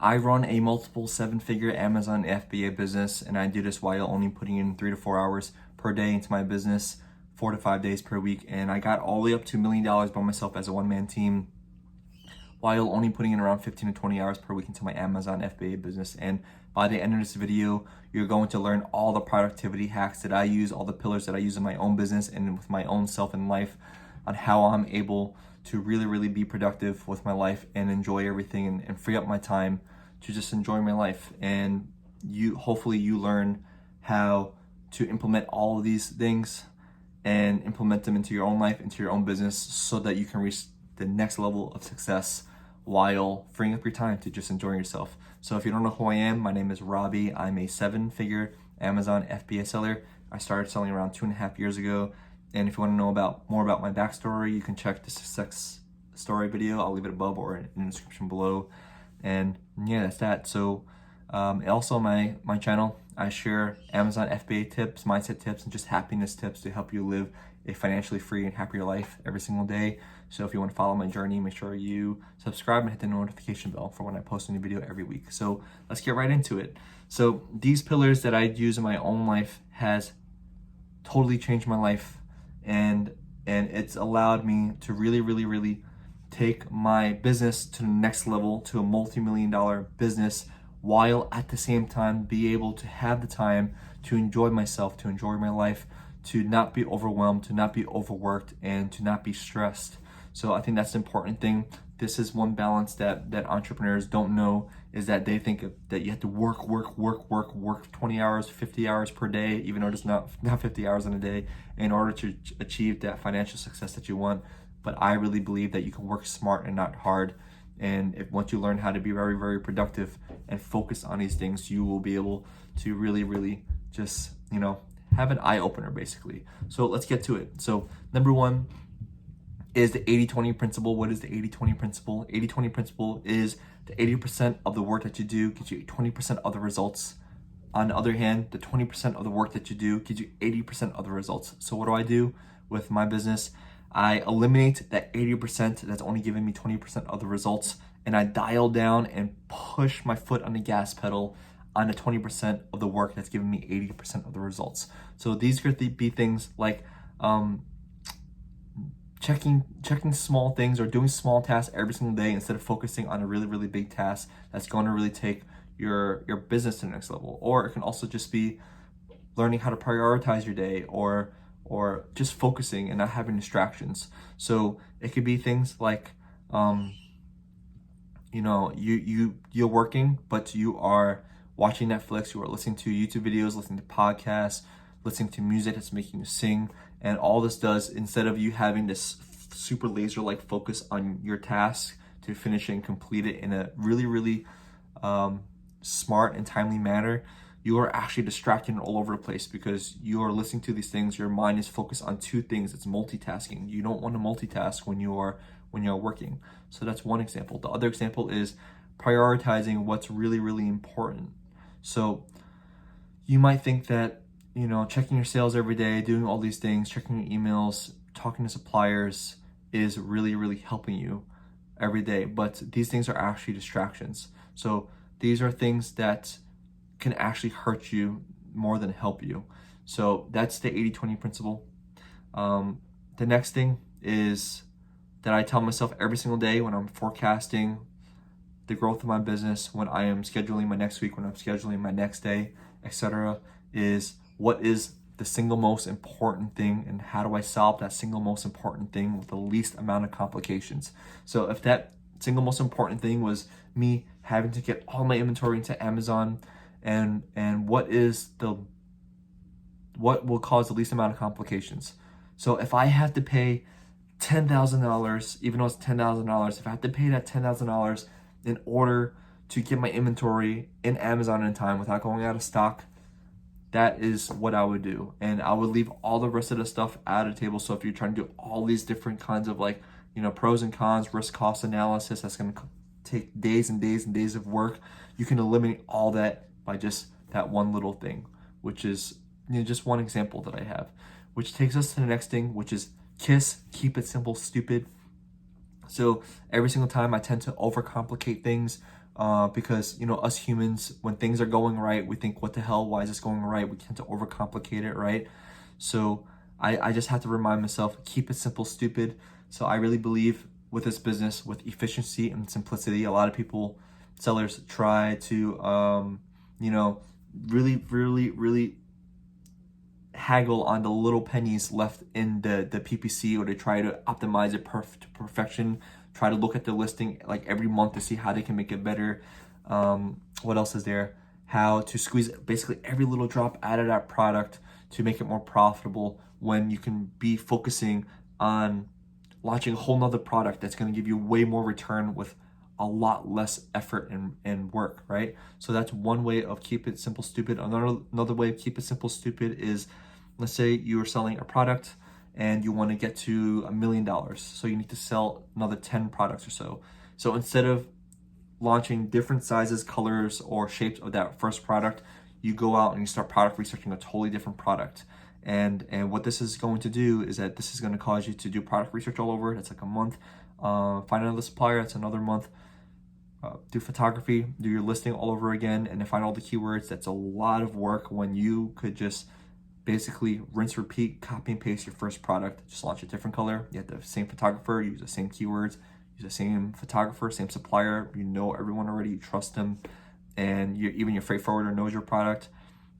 I run a multiple seven-figure Amazon FBA business, and I do this while only putting in 3 to 4 hours per day into my business, 4 to 5 days per week. And I got all the way up to $1 million by myself as a one-man team, while only putting in around 15 to 20 hours per week into my Amazon FBA business. And by the end of this video, you're going to learn all the productivity hacks that I use, all the pillars that I use in my own business and with my own self and life, on how I'm able to really be productive with my life and enjoy everything and free up my time to just enjoy my life. And hopefully you learn how to implement all of these things and implement them into your own life, into your own business, so that you can reach the next level of success while freeing up your time to just enjoy yourself. So if you don't know who I am, my name is Robbie. I'm a 7-figure Amazon FBA seller. I started selling around 2.5 years ago. And if you want to know more about my backstory, you can check the success story video. I'll leave it above or in the description below. And yeah, that's that. So also my channel, I share Amazon FBA tips, mindset tips, and just happiness tips to help you live a financially free and happier life every single day. So if you want to follow my journey, make sure you subscribe and hit the notification bell for when I post a new video every week. So let's get right into it. So these pillars that I use in my own life has totally changed my life, and it's allowed me to really take my business to the next level, to a multi-million-dollar business, while at the same time be able to have the time to enjoy myself, to enjoy my life, to not be overwhelmed, to not be overworked, and to not be stressed. So I think that's the important thing. This is one balance that entrepreneurs don't know, is that they think that you have to work 20 hours, 50 hours per day, even though it's not 50 hours in a day, in order to achieve that financial success that you want. But I really believe that you can work smart and not hard. And once you learn how to be very productive and focus on these things, you will be able to really just, have an eye opener basically. So let's get to it. So number one is the 80-20 principle. What is the 80-20 principle? 80-20 principle is the 80% of the work that you do gives you 20% of the results. On the other hand, the 20% of the work that you do gives you 80% of the results. So what do I do with my business? I eliminate that 80% that's only giving me 20% of the results, and I dial down and push my foot on the gas pedal on the 20% of the work that's giving me 80% of the results. So these could be things like checking small things or doing small tasks every single day instead of focusing on a really big task that's going to really take your business to the next level. Or it can also just be learning how to prioritize your day, or just focusing and not having distractions. So it could be things like you're working, but you are watching Netflix, you are listening to YouTube videos, listening to podcasts, listening to music that's making you sing. And all this does, instead of you having this super laser-like focus on your task to finish it and complete it in a really smart and timely manner, you are actually distracted all over the place because you are listening to these things. Your mind is focused on two things. It's multitasking. You don't want to multitask when you're working. So that's one example. The other example is prioritizing what's really important. So you might think that, checking your sales every day, doing all these things, checking your emails, talking to suppliers is really helping you every day. But these things are actually distractions. So these are things that can actually hurt you more than help you. So that's the 80-20 principle. The next thing is that I tell myself every single day when I'm forecasting the growth of my business, when I am scheduling my next week, when I'm scheduling my next day, etc., is what is the single most important thing, and how do I solve that single most important thing with the least amount of complications. So if that single most important thing was me having to get all my inventory into Amazon, and what will cause the least amount of complications. So if I have to pay $10,000, even though it's $10,000, if I have to pay that $10,000 in order to get my inventory in Amazon in time without going out of stock, that is what I would do. And I would leave all the rest of the stuff out of the table. So if you're trying to do all these different kinds of pros and cons, risk cost analysis, that's going to take days and days of work, you can eliminate all that by just that one little thing, which is just one example that I have, which takes us to the next thing, which is KISS, keep it simple, stupid. So every single time I tend to overcomplicate things because, you know, us humans, when things are going right, we think, what the hell, why is this going right? We tend to overcomplicate it, right? So I just have to remind myself, keep it simple, stupid. So I really believe with this business, with efficiency and simplicity, a lot of people, sellers, try to, you know, really haggle on the little pennies left in the PPC, or they try to optimize it to perfection, try to look at the listing like every month to see how they can make it better. What else is there? How to squeeze basically every little drop out of that product to make it more profitable, when you can be focusing on launching a whole nother product that's going to give you way more return with a lot less effort and work, right? So that's one way of keep it simple, stupid. Another way of keep it simple, stupid is, let's say you are selling a product and you want to get to $1 million. So you need to sell another 10 products or so. So instead of launching different sizes, colors, or shapes of that first product, you go out and you start product researching a totally different product. And what this is going to do is that this is going to cause you to do product research all over. That's like a month. Find another supplier, that's another month. Do photography, do your listing all over again, and then find all the keywords. That's a lot of work when you could just basically rinse, repeat, copy and paste your first product. Just launch a different color. You have the same photographer, use the same keywords, use the same photographer, same supplier. You know everyone already, you trust them, and even your freight forwarder knows your product.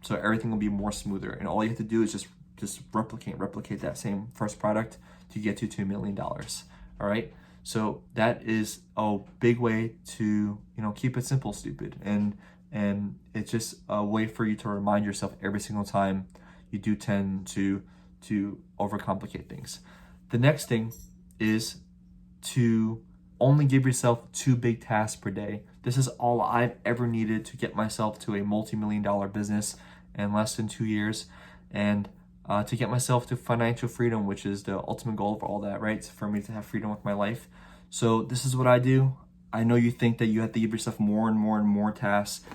So everything will be more smoother. And all you have to do is just replicate that same first product to get to $2 million. All right. So that is a big way to, you know, keep it simple, stupid. And it's just a way for you to remind yourself every single time you do tend to overcomplicate things. The next thing is to only give yourself 2 big tasks per day. This is all I've ever needed to get myself to a multi-million-dollar business in less than 2 years, and to get myself to financial freedom, which is the ultimate goal of all that, right? It's for me to have freedom with my life. So this is what I do. I know you think that you have to give yourself more and more tasks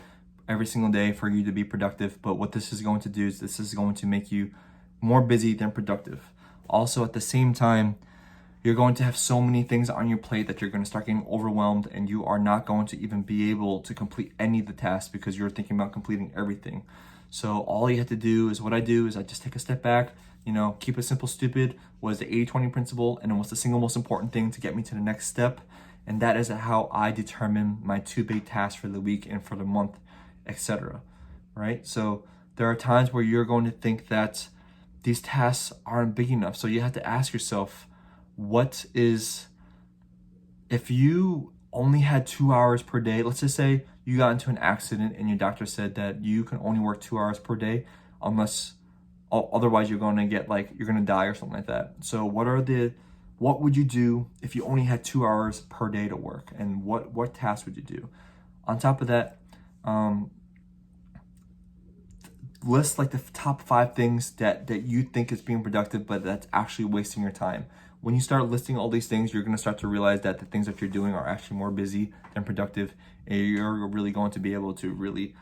every single day for you to be productive, but what this is going to do is this is going to make you more busy than productive. Also, at the same time, you're going to have so many things on your plate that you're going to start getting overwhelmed, and you are not going to even be able to complete any of the tasks because you're thinking about completing everything. So all you have to do is, what I do is I just take a step back, you know, keep it simple, stupid, was the 80-20 principle, and then what's the single most important thing to get me to the next step. And that is how I determine my 2 big tasks for the week and for the month, etc. Right? So there are times where you're going to think that these tasks aren't big enough. So you have to ask yourself, if you only had 2 hours per day, let's just say you got into an accident and your doctor said that you can only work 2 hours per day, unless otherwise you're going to you're going to die or something like that. So what would you do if you only had 2 hours per day to work, and what tasks would you do? On top of that, list like the top 5 things that you think is being productive, but that's actually wasting your time. When you start listing all these things, you're going to start to realize that the things that you're doing are actually more busy than productive, and you're really going to be able to really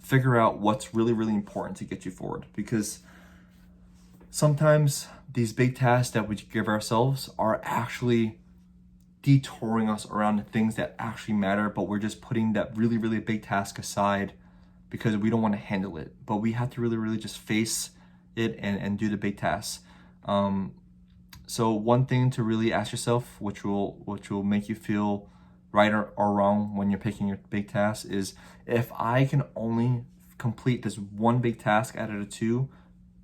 figure out what's really important to get you forward. Because sometimes these big tasks that we give ourselves are actually detouring us around the things that actually matter, but we're just putting that really big task aside because we don't want to handle it. But we have to really just face it and do the big tasks. So one thing to really ask yourself, which will make you feel right or wrong when you're picking your big tasks, is if I can only complete this one big task out of the 2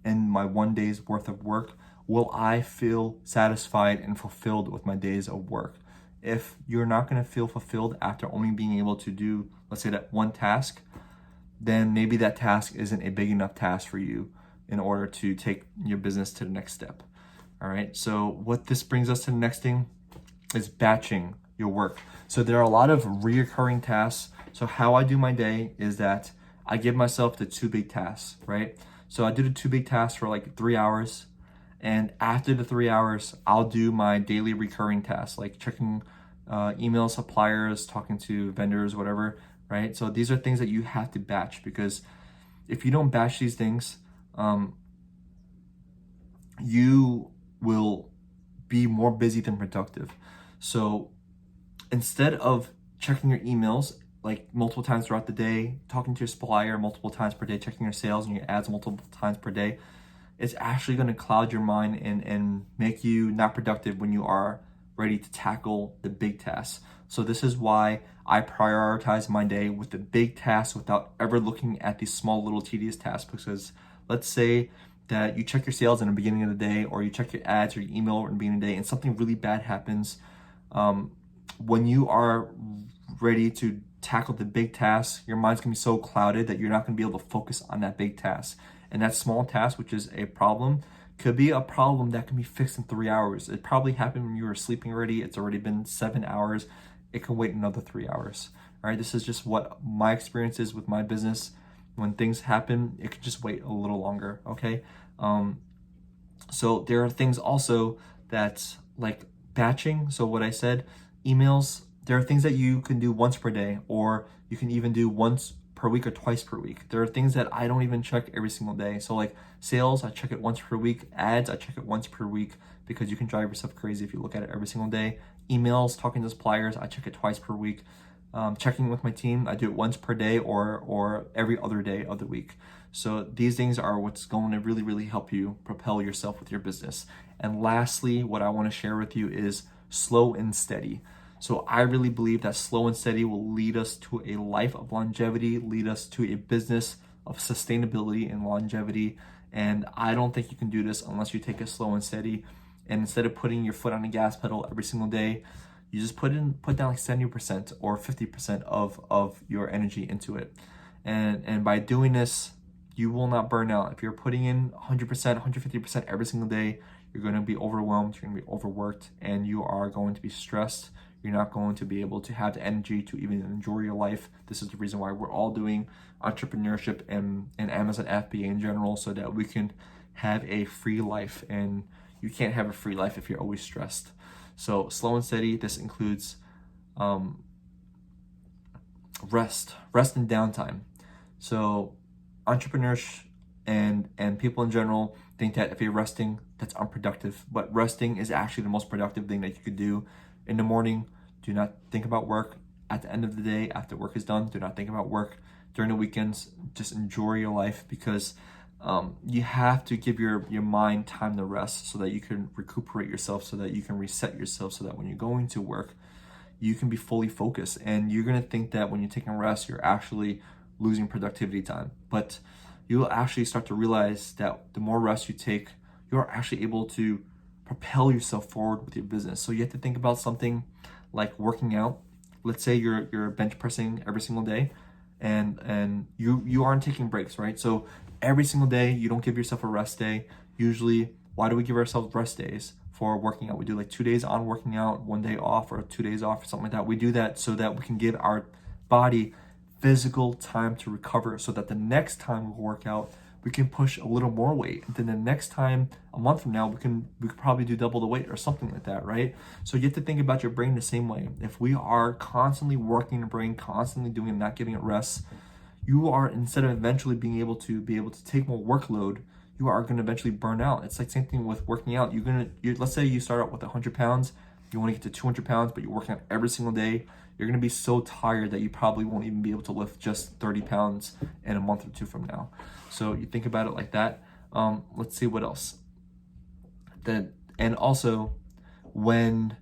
in my 1 day's worth of work, will I feel satisfied and fulfilled with my days of work? If you're not going to feel fulfilled after only being able to do, let's say, that one task, then maybe that task isn't a big enough task for you in order to take your business to the next step. All right, so what this brings us to the next thing is batching your work. So there are a lot of reoccurring tasks. So how I do my day is that I give myself the 2 big tasks, right? So I do the 2 big tasks for like 3 hours. And after the 3 hours, I'll do my daily recurring tasks, like checking email, suppliers, talking to vendors, whatever, right? So these are things that you have to batch, because if you don't batch these things, you will be more busy than productive. So instead of checking your emails like multiple times throughout the day, talking to your supplier multiple times per day, checking your sales and your ads multiple times per day, it's actually going to cloud your mind and make you not productive when you are ready to tackle the big tasks. So this is why I prioritize my day with the big tasks without ever looking at these small little tedious tasks. Because let's say that you check your sales in the beginning of the day, or you check your ads or your email in the beginning of the day, and something really bad happens. When you are ready to tackle the big tasks, your mind's gonna be so clouded that you're not gonna be able to focus on that big task. And that small task, which is a problem, could be a problem that can be fixed in 3 hours. It probably happened when you were sleeping already. It's already been 7 hours. It can wait another 3 hours. All right, this is just what my experience is with my business. When things happen, it can just wait a little longer, okay? So there are things also that, like batching. So what I said, emails, there are things that you can do once per day, or you can even do once per week or twice per week. There are things that I don't even check every single day. So like sales, I check it once per week. Ads, I check it once per week, because you can drive yourself crazy if you look at it every single day. Emails, talking to suppliers, I check it twice per week. Checking with my team, I do it once per day or every other day of the week. So these things are what's going to really, really help you propel yourself with your business. And lastly, what I want to share with you is slow and steady. So I really believe that slow and steady will lead us to a life of longevity, lead us to a business of sustainability and longevity. And I don't think you can do this unless you take it slow and steady. And instead of putting your foot on the gas pedal every single day, you just put down like 70% or 50% of your energy into it. And by doing this, you will not burn out. If you're putting in 100%, 150% every single day, you're going to be overwhelmed, you're going to be overworked, and you are going to be stressed. You're not going to be able to have the energy to even enjoy your life. This is the reason why we're all doing entrepreneurship and Amazon FBA in general, so that we can have a free life. And you can't have a free life if you're always stressed. So slow and steady, this includes rest and downtime. So entrepreneurs and people in general think that if you're resting, that's unproductive. But resting is actually the most productive thing that you could do. In the morning, do not think about work. At the end of the day, after work is done, do not think about work. During the weekends, just enjoy your life, because you have to give your mind time to rest so that you can recuperate yourself, so that you can reset yourself, so that when you're going to work, you can be fully focused. And you're going to think that when you're taking rest, you're actually losing productivity time. But you'll actually start to realize that the more rest you take, you're actually able to propel yourself forward with your business. So you have to think about something like working out. Let's say you're bench pressing every single day, and you aren't taking breaks, right? So every single day you don't give yourself a rest day. Usually, why do we give ourselves rest days for working out? We do like 2 days on working out, 1 day off, or 2 days off, or something like that. We do that so that we can give our body physical time to recover, so that the next time we work out, we can push a little more weight. And then the next time, a month from now, we could probably do double the weight or something like that, right? So you have to think about your brain the same way. If we are constantly working the brain, constantly doing it, not giving it rest, you are, instead of eventually being able to take more workload, you are going to eventually burn out. It's like same thing with working out. Let's say you start out with 100 pounds, you want to get to 200 pounds, but you're working out every single day. You're going to be so tired that you probably won't even be able to lift just 30 pounds in a month or two from now. So you think about it like that. Let's see what else. And also, when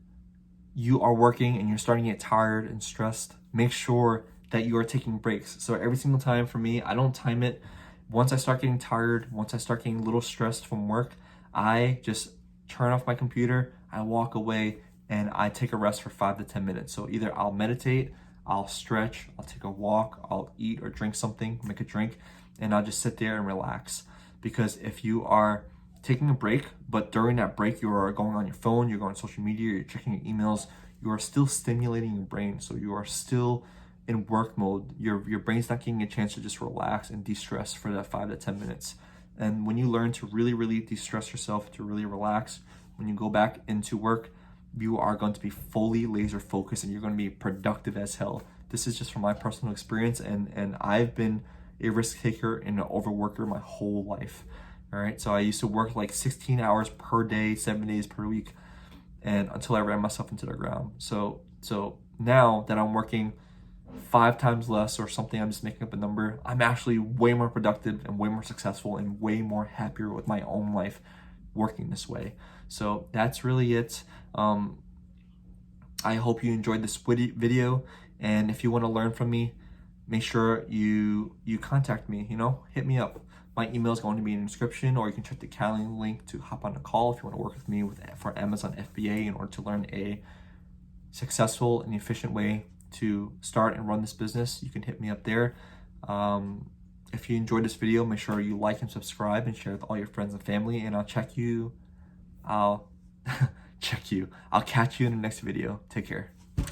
you are working and you're starting to get tired and stressed, make sure that you are taking breaks. So every single time, for me, I don't time it. Once I start getting tired, once I start getting a little stressed from work, I just turn off my computer, I walk away, and I take a rest for 5 to 10 minutes. So either I'll meditate, I'll stretch, I'll take a walk, I'll eat or drink something, make a drink, and I'll just sit there and relax. Because if you are taking a break, but during that break you are going on your phone, you're going on social media, you're checking your emails, you are still stimulating your brain. So you are still in work mode. Your brain's not getting a chance to just relax and de-stress for that 5 to 10 minutes. And when you learn to really, really de-stress yourself, to really relax, when you go back into work, you are going to be fully laser focused and you're going to be productive as hell. This is just from my personal experience, and I've been a risk taker and an overworker my whole life. All right, so I used to work like 16 hours per day, 7 days per week, and until I ran myself into the ground. So now that I'm working 5 times less or something, I'm just making up a number, I'm actually way more productive and way more successful and way more happier with my own life working this way. So that's really it. I hope you enjoyed this video, and if you want to learn from me, make sure you contact me, hit me up. My email is going to be in the description, or you can check the Calendly link to hop on a call if you want to work with me for Amazon FBA in order to learn a successful and efficient way to start and run this business. You can hit me up there. If you enjoyed this video, make sure you like and subscribe and share with all your friends and family, and I'll catch you in the next video. Take care.